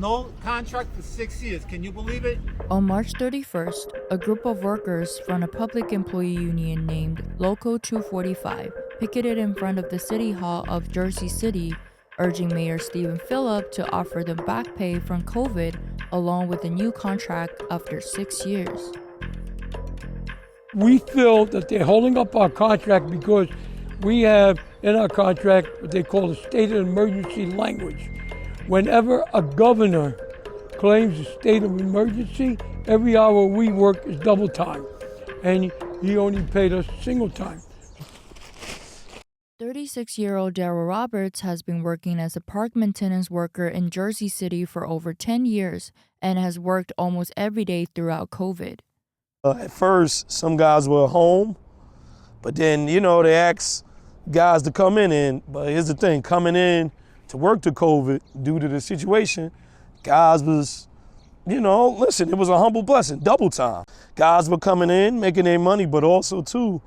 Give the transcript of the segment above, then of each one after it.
no contract for 6 years. Can you believe it? On March 31st, a group of workers from a public employee union named Local 245 picketed in front of the City Hall of Jersey City, urging Mayor Stephen Phillip to offer them back pay from COVID along with a new contract after 6 years. We feel that they're holding up our contract because we have in our contract what they call the state of emergency language. Whenever a governor claims a state of emergency, every hour we work is double time, and he only paid us single time. 36-year-old Daryl Roberts has been working as a park maintenance worker in Jersey City for over 10 years and has worked almost every day throughout COVID. At first, some guys were home, but then, they asked guys to come in. But here's the thing, coming in to work to COVID due to the situation, guys was, listen, it was a humble blessing, double time. Guys were coming in, making their money, but also too,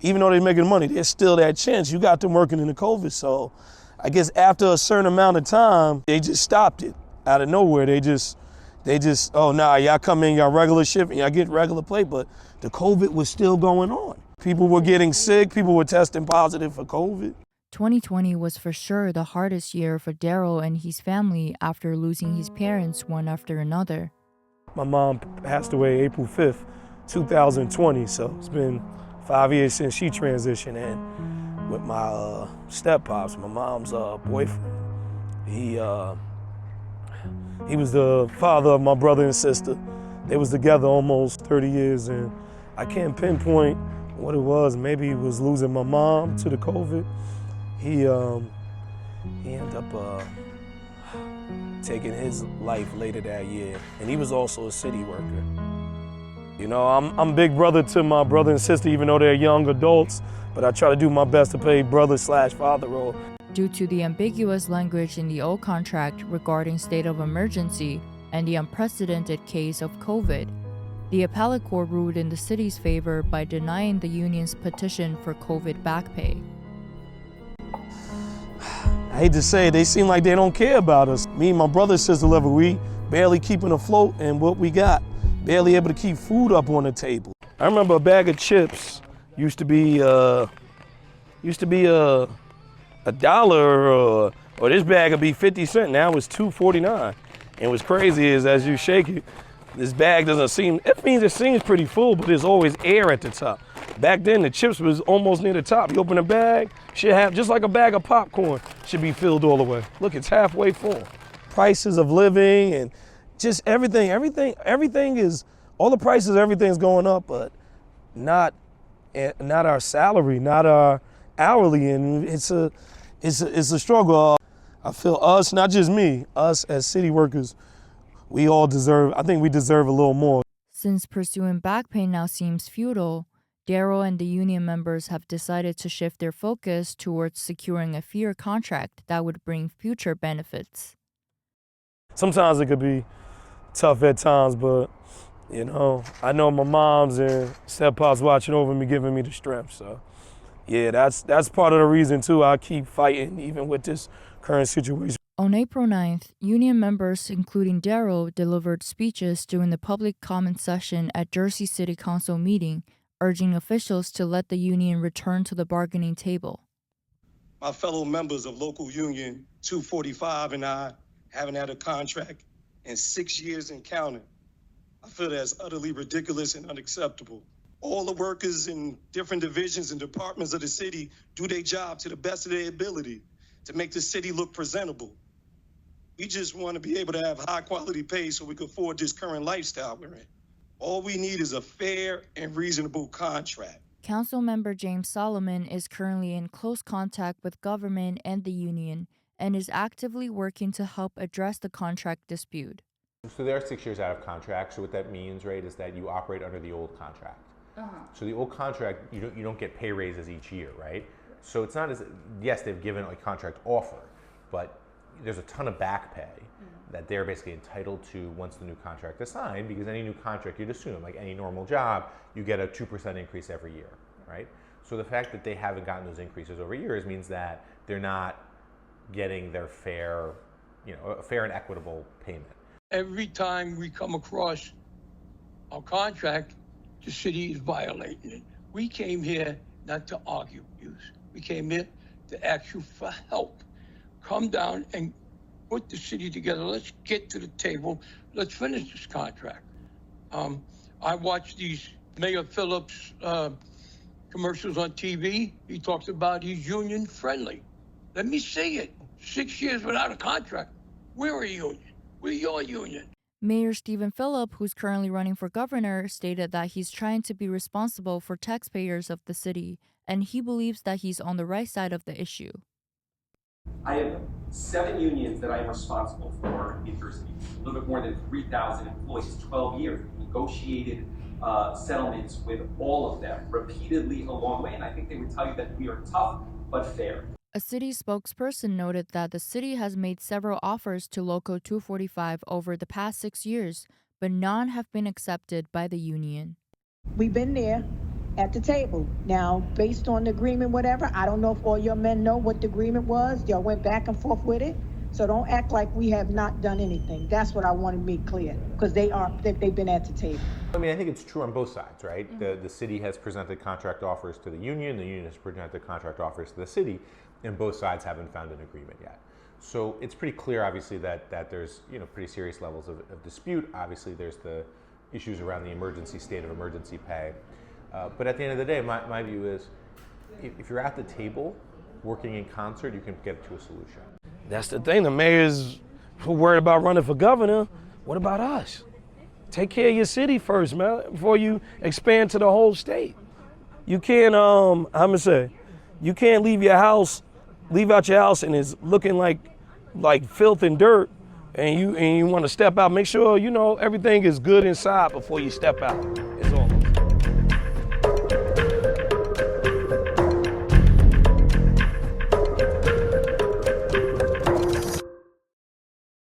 even though they're making money, there's still that chance. You got them working in the COVID. So I guess after a certain amount of time, they just stopped it out of nowhere. They just, oh, nah, y'all come in, y'all regular shift, and y'all get regular pay, but the COVID was still going on. People were getting sick, people were testing positive for COVID. 2020 was for sure the hardest year for Daryl and his family after losing his parents one after another. My mom passed away April 5th, 2020, so it's been 5 years since she transitioned in with my step-pops, my mom's boyfriend. He was the father of my brother and sister. They was together almost 30 years, and I can't pinpoint what it was. Maybe he was losing my mom to the COVID. He ended up taking his life later that year, and he was also a city worker. I'm big brother to my brother and sister, even though they're young adults, but I try to do my best to play brother/father role. Due to the ambiguous language in the old contract regarding state of emergency and the unprecedented case of COVID, the appellate court ruled in the city's favor by denying the union's petition for COVID back pay. I hate to say it, they seem like they don't care about us. Me and my brother and sister level, we barely keeping afloat and what we got, barely able to keep food up on the table. I remember a bag of chips used to be a dollar, or this bag would be 50 cents. Now it's $2.49. And what's crazy is as you shake it, this bag doesn't seem, it seems pretty full, but there's always air at the top. Back then, the chips was almost near the top. You open a bag, should have, just like a bag of popcorn, should be filled all the way. Look, it's halfway full. Prices of living and just everything is, all the prices, everything's going up, but not our salary, not our hourly, and it's a struggle. I feel us, not just me, us as city workers, I think we deserve a little more. Since pursuing back pay now seems futile, Daryl and the union members have decided to shift their focus towards securing a fair contract that would bring future benefits. Sometimes it could be tough at times, but I know my mom's and step-pops watching over me, giving me the strength. So yeah, that's part of the reason too I keep fighting even with this current situation. On April 9th, union members, including Daryl, delivered speeches during the public comment session at Jersey City Council meeting, urging officials to let the union return to the bargaining table. My fellow members of Local Union 245 and I haven't had a contract in 6 years and counting. I feel that's utterly ridiculous and unacceptable. All the workers in different divisions and departments of the city do their job to the best of their ability to make the city look presentable. We just want to be able to have high quality pay so we can afford this current lifestyle we're in. All we need is a fair and reasonable contract. Councilmember James Solomon is currently in close contact with government and the union and is actively working to help address the contract dispute. So they're 6 years out of contract. So what that means, right, is that you operate under the old contract. So the old contract, you don't get pay raises each year, right? So it's not as, yes, they've given a contract offer, but there's a ton of back pay that they're basically entitled to once the new contract is signed, because any new contract, you'd assume, like any normal job, you get a 2% increase every year, right? So the fact that they haven't gotten those increases over years means that they're not getting their fair, a fair and equitable payment. every time we come across our contract, the city is violating it. We came here not to argue abuse. We came here to ask you for help. Come down and put the city together. Let's get to the table. Let's finish this contract. I watch these Mayor Phillips commercials on TV. He talks about he's union friendly. Let me see it. 6 years without a contract. We're a union. We're your union. Mayor Stephen Phillip, who's currently running for governor, stated that he's trying to be responsible for taxpayers of the city, and he believes that he's on the right side of the issue. I have 7 unions that I am responsible for in Jersey. A little bit more than 3,000 employees, 12 years, negotiated settlements with all of them repeatedly along the way. And I think they would tell you that we are tough but fair. A city spokesperson noted that the city has made several offers to Local 245 over the past 6 years, but none have been accepted by the union. We've been there at the table. Now, based on the agreement, whatever, I don't know if all your men know what the agreement was. Y'all went back and forth with it. So don't act like we have not done anything. That's what I want to make clear, because they've been at the table. I mean, I think it's true on both sides, right? The city has presented contract offers to the union has presented contract offers to the city, and both sides haven't found an agreement yet. So it's pretty clear, obviously, that there's pretty serious levels of dispute. Obviously, there's the issues around the state of emergency pay. But at the end of the day, my view is, if you're at the table working in concert, you can get to a solution. That's the thing. The mayor's worried about running for governor. What about us? Take care of your city first, man, before you expand to the whole state. You can't, you can't leave out your house and it's looking like filth and dirt, and you want to step out. Make sure everything is good inside before you step out.